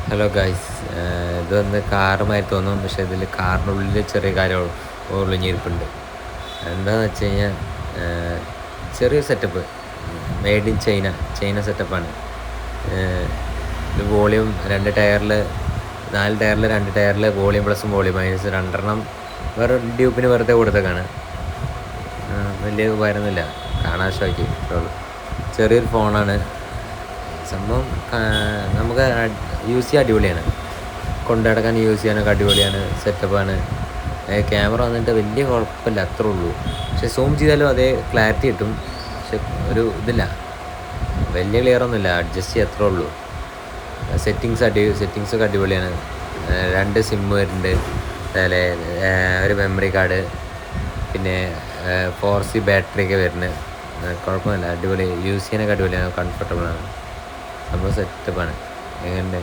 Hello guys, ഇതൊന്ന് കാറുമായി തോന്നും, പക്ഷെ ഇതിൽ കാറിനുള്ളിൽ ചെറിയ കാര്യം ഒളിഞ്ഞിരിപ്പുണ്ട്. എന്താണെന്ന് വെച്ച് കഴിഞ്ഞാൽ ചെറിയൊരു സെറ്റപ്പ്, മെയ്ഡ് ഇൻ ചൈന സെറ്റപ്പാണ്. ഇത് വോളിയം 4 ടയറിൽ 2 ടയറിൽ വോളിയം പ്ലസും വോളിയം മൈനസ് രണ്ടെണ്ണം വേറെ ഡ്യൂപ്പിന് വെറുതെ കൊടുത്തേക്കാണ്. വലിയ ഉപകാരമൊന്നുമില്ല, കാണാൻ ഷോയ്ക്ക് ഇട്ടുള്ളൂ. ചെറിയൊരു ഫോണാണ് സംഭവം. നമുക്ക് യൂസ് ചെയ്യാൻ അടിപൊളിയാണ്, കൊണ്ടു നടക്കാൻ യൂസ് ചെയ്യാനൊക്കെ അടിപൊളിയാണ്, സെറ്റപ്പാണ്. ക്യാമറ വന്നിട്ട് വലിയ കുഴപ്പമില്ല, അത്രേ ഉള്ളൂ. പക്ഷെ സൂം ചെയ്താലും അതേ ക്ലാരിറ്റി കിട്ടും, പക്ഷെ ഒരു ഇതില്ല, വലിയ ക്ലിയറൊന്നുമില്ല, അഡ്ജസ്റ്റ് ചെയ്യാൻ അത്രേ ഉള്ളൂ. സെറ്റിങ്സൊക്കെ അടിപൊളിയാണ്. 2 സിം വരുന്നുണ്ട്, അതുപോലെ ഒരു മെമ്മറി കാർഡ്, പിന്നെ 4C ബാറ്ററിയൊക്കെ വരുന്നത്. കുഴപ്പമില്ല, അടിപൊളി, യൂസ് ചെയ്യാനൊക്കെ അടിപൊളിയാണ്, കംഫർട്ടബിളാണ്, സംഭവം സെറ്റപ്പാണ്. എങ്ങനെ